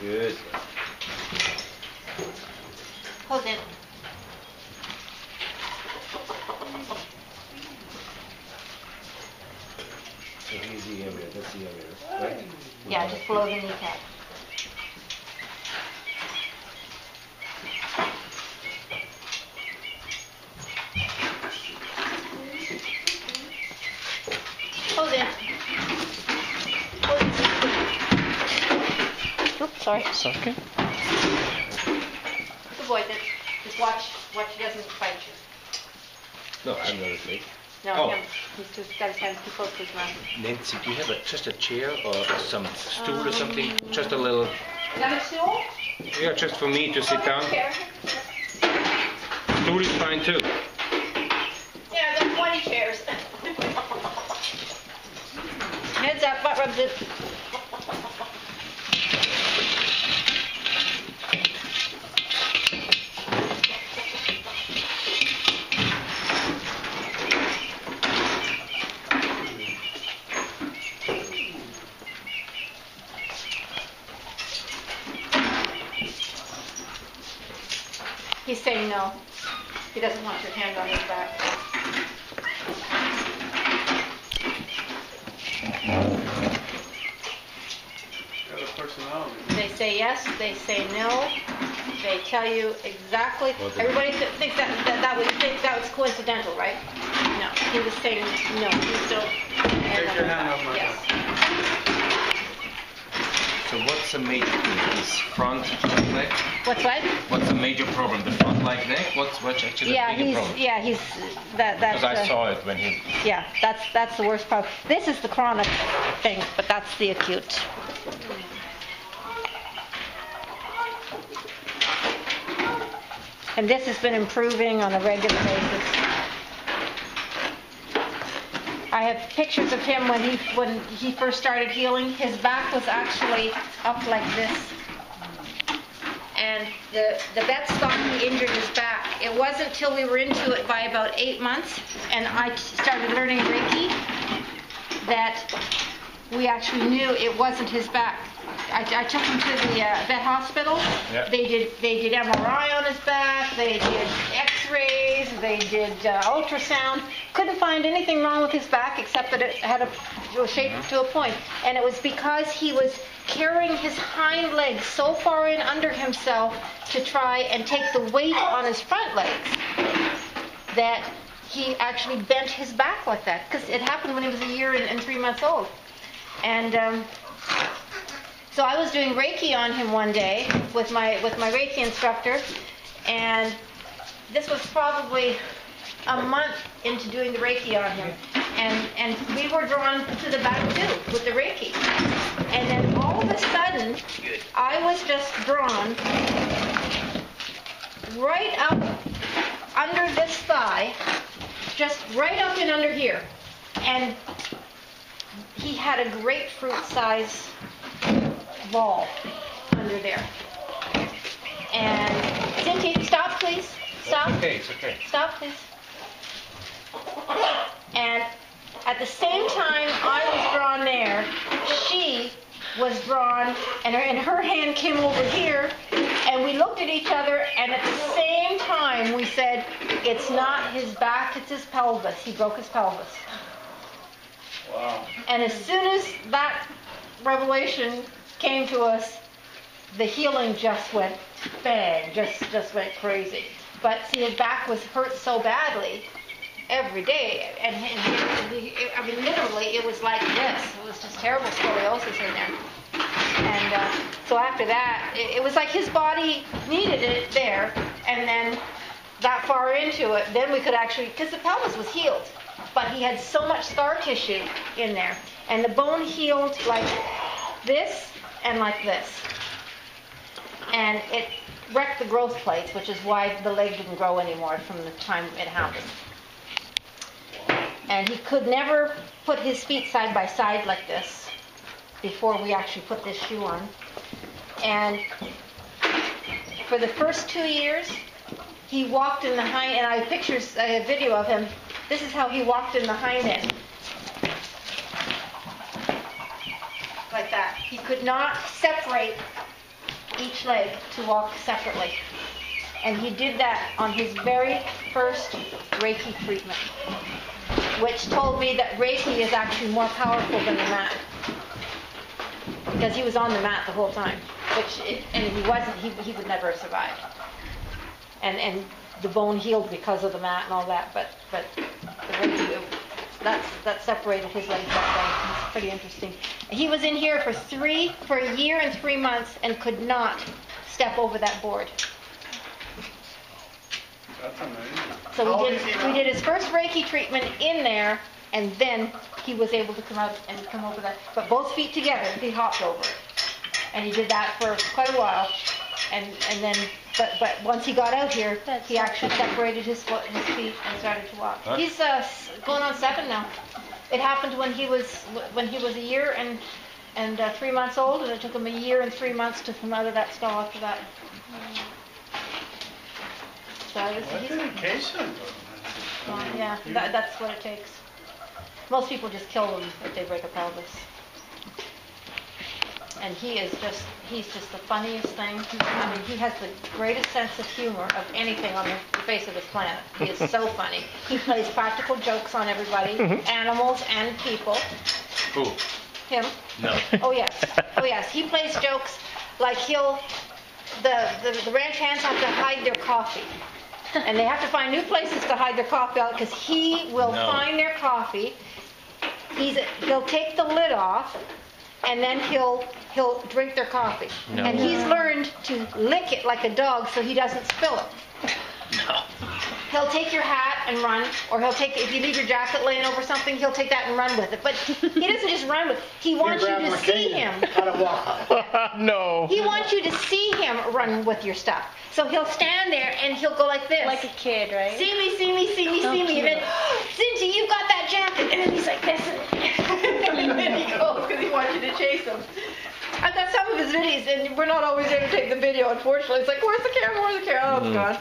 Good. Hold it. So here's the area, that's the area, right? Yeah, just below the kneecap. Hold it. Hold it. Oops, sorry. It's okay. Avoid it. Just watch he doesn't bite you. No, I'm not asleep. No, Oh. him. He's got his hands too close to his mouth. Nancy, do you have just a chair or some stool or something? Just a little. You got a stool? Yeah, just for me to sit down. Chair. Stool is fine too. Yeah, there are 20 chairs. Heads up, butt rubs it. He's saying no. He doesn't want your hand on his back. Got a personality. They say yes, they say no. They tell you exactly. Everybody thinks that was coincidental, right? No, he was saying no. He still. Take your hand off my Yes. So what's the major thing? His front leg? What's what? What's the major problem? The front leg neck? What's actually the bigger problem? He's that. That's Because I saw it when he. Yeah, that's the worst problem. This is the chronic thing, but that's the acute. And this has been improving on a regular basis. I have pictures of him when he first started healing. His back was actually up like this. And the vets thought he injured his back. It wasn't till we were into it by about 8 months and I started learning Reiki that we actually knew it wasn't his back. I took him to the vet hospital. Yeah. They did MRI on his back. They did X-rays. They did ultrasound. Couldn't find anything wrong with his back except that it had a shape to a point. And it was because he was carrying his hind legs so far in under himself to try and take the weight on his front legs that he actually bent his back like that. Because it happened when he was a year and 3 months old. And so I was doing Reiki on him one day with my Reiki instructor, and this was probably a month into doing the Reiki on him, and we were drawn to the back too with the Reiki, and then all of a sudden I was just drawn right up under this thigh, just right up and under here, and he had a grapefruit size ball under there. And Cynthia, stop please. Stop. It's okay. Stop please. And at the same time I was drawn there, she was drawn and her hand came over here and we looked at each other and at the same time we said, it's not his back, it's his pelvis. He broke his pelvis. Wow. And as soon as that revelation came to us, the healing just went bang, just went crazy. But see, his back was hurt so badly every day, and I mean, literally, it was like this. It was just terrible scoliosis in there. And so after that, it was like his body needed it there, and then that far into it, then we could actually, because the pelvis was healed, but he had so much scar tissue in there, and the bone healed like this and like this. And it wrecked the growth plates, which is why the leg didn't grow anymore from the time it happened. And he could never put his feet side by side like this before we actually put this shoe on. And for the first 2 years, he walked in the hind, and I have pictures, I have video of him. This is how he walked in the hind end. Like that. He could not separate each leg to walk separately. And he did that on his very first Reiki treatment, which told me that Reiki is actually more powerful than the mat. Because he was on the mat the whole time, and if he wasn't, he would never have survived. And the bone healed because of the mat and all that, but the Reiki, that separated his legs that way. It's pretty interesting. He was in here for a year and 3 months and could not step over that board. That's amazing. So we did his first Reiki treatment in there, and then he was able to come out and come over that. But both feet together, he hopped over it, and he did that for quite a while. And then, but once he got out here, he actually separated his feet and started to walk. Huh? He's going on 7 now. It happened when he was a year and 3 months old, and it took him a year and 3 months to come out of that stall after that. So What dedication. yeah, that's what it takes. Most people just kill them if they break a pelvis. And he's just the funniest thing. I mean, he has the greatest sense of humor of anything on the face of this planet. He is so funny. He plays practical jokes on everybody, animals and people. Who? Him. No. Oh yes. He plays jokes like the ranch hands have to hide their coffee. And they have to find new places to hide their coffee out because he will find their coffee. He'll take the lid off, and then he'll drink their coffee. No. And he's learned to lick it like a dog so he doesn't spill it. No. He'll take your hat and run, or if you leave your jacket laying over something, he'll take that and run with it. But he doesn't just run with it. He wants you to see him. No. He wants you to see him run with your stuff. So he'll stand there and he'll go like this. Like a kid, right? See me, see me, see me, see me. And then, Cindy, you've got that jacket. And then he's like this. And then he goes because he wants you to chase him. I've got some of his videos, and we're not always there to take the video, unfortunately. It's like, where's the camera? Where's the camera? Oh, it's gone.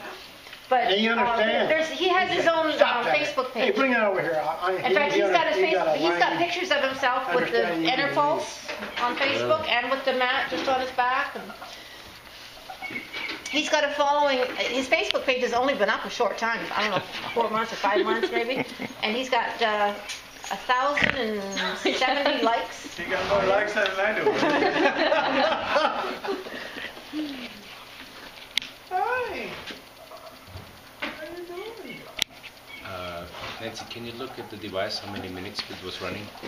But Do you understand? he has his own Facebook Hey, page. bring it over here. In fact, he's got his he's got a he's got line. pictures of himself with the Understand you inner can pulse on Facebook and with the mat just on his back. And he's got a following. His Facebook page has only been up a short time. I don't know, 4 months or 5 months maybe. And he's got 1,070 likes. He got more likes than I do. Hi. How you doing? Nancy, can you look at the device, how many minutes it was running? I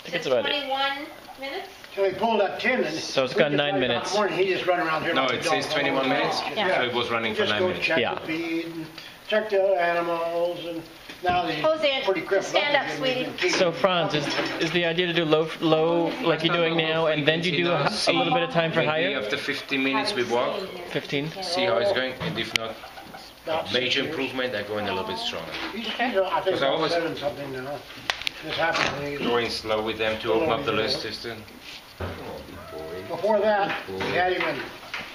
think it's about 21 minutes. So he pulled that tin and... So it's got 9 minutes. Morning, he just run around here. No, like a it says dog. 21 minutes, Yeah. so it was running for Just 9 go minutes. check Yeah. the feed and check the other animals, and now that Jose, he's pretty crippled stand up, he's sweetie. been keeping- So Franz, is the idea to do low like you're doing now, and then you do a little bit of time for Maybe higher? after 15 minutes we walk, 15? see how it's going, and if not, About major 6 improvement, I go in a little bit stronger. He's, I think Because I about always- 7 something now. This happened when he was... Going slow with them to open up the list just to... Before that, we had him in,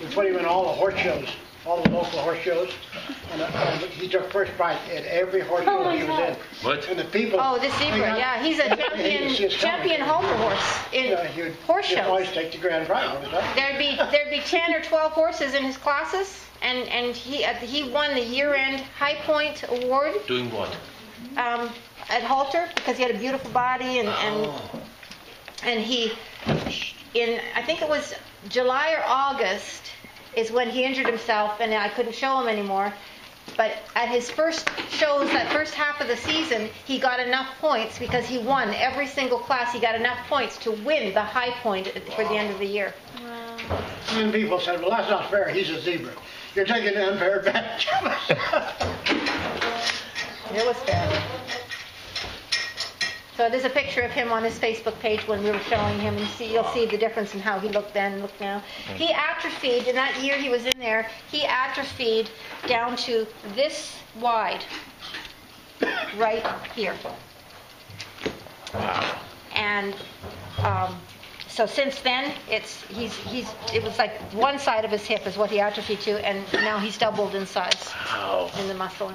we put him in all the horse shows, all the local horse shows. And he took first prize at every horse show he was in. What? And the people... Oh, this zebra, yeah, he's a He's just champion halter horse in he would horse just always shows. take the grand prize. There'd be 10 or 12 horses in his classes, and he won the year-end High Point Award Doing what? at halter because he had a beautiful body and he I think it was July or August is when he injured himself and I couldn't show him anymore. But at his first shows, that first half of the season, he got enough points because he won every single class. He got enough points to win the High Point for the end of the year. And people said, well, that's not fair. He's a zebra. You're taking an unfair advantage of us. It was fair. So there's a picture of him on his Facebook page when we were showing him, and you'll see the difference in how he looked then and looked now. He atrophied, in that year he was in there, he atrophied down to this wide, right here. And so since then, it was like one side of his hip is what he atrophied to, and now he's doubled in size in the muscle.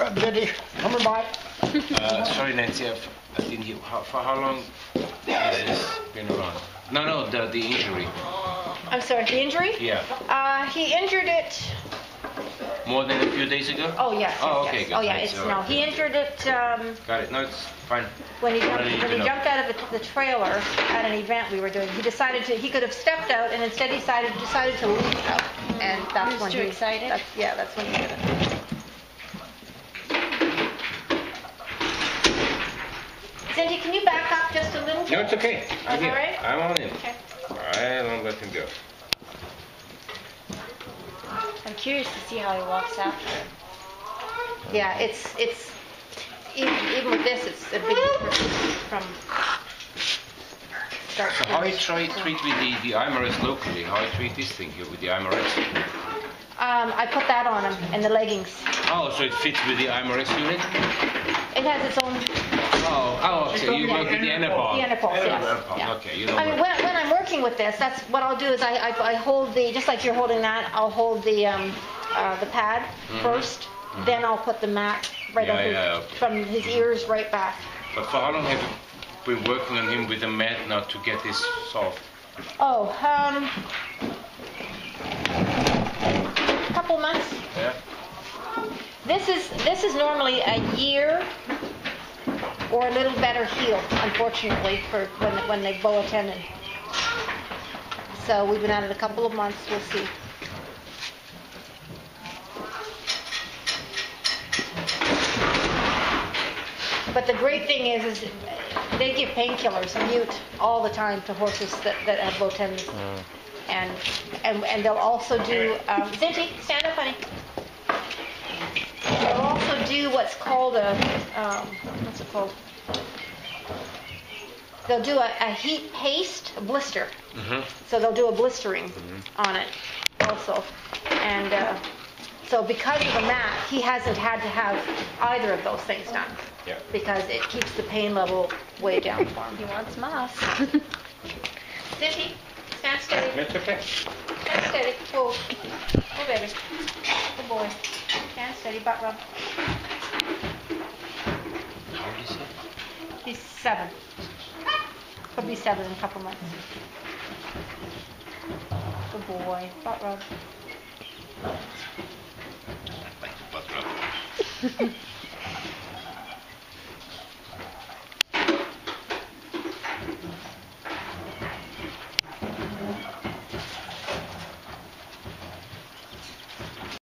Cindy, coming by. Sorry, Nancy, I didn't hear. For how long has this been around? No, the injury. I'm sorry, the injury? Yeah. He injured it. More than a few days ago? Oh yes. Oh, yes, okay, yes. good. Oh yeah, Thanks. it's All no. right. He injured it Got it. No, it's fine. when he What I need to know. jumped out of the trailer at an event we were doing. He could have stepped out and instead he decided to leap out, and that's when too excited? That's when he did it. Cindy, can you back up just a little bit? No, it's okay. I'm All here. right? I'm on in. Okay. I don't let him go. I'm curious to see how he walks after. Yeah, it's even with this, it's a big difference from start So to how you finish. treat with the IMRS locally? How you treat this thing here with the IMRS? I put that on him and the leggings. Oh, so it fits with the IMRS unit? It has its own Oh, okay. You work with the Enerpod. the Enerpod, yes. Enerpod, Yeah. okay. You know I mean, when I'm working with this, that's what I'll do is I hold just like you're holding that, I'll hold the pad first, then I'll put the mat right up from his ears right back. But for how long have you been working on him with the mat now to get this soft? Oh, couple months. Yeah? This is normally a year or a little better healed, unfortunately, for when they bow a tendon. So we've been at it a couple of months. We'll see. But the great thing is they give painkillers, mute, all the time to horses that have bow tendons. And they'll also do, Zinty, stand up, honey. They'll also do what's called what's it called? They'll do a heat paste, a blister. So they'll do a blistering on it also. And so because of the mat, he hasn't had to have either of those things done. Yeah. Because it keeps the pain level way down for him. He wants moss. Zinty, stand steady. It's okay. Stand steady. Whoa. Oh, baby. Good boy. Stand steady. Butt rub. How do you say? He's 7. He'll be 7 in a couple months. Good boy. Butt rub. Like the butt rub.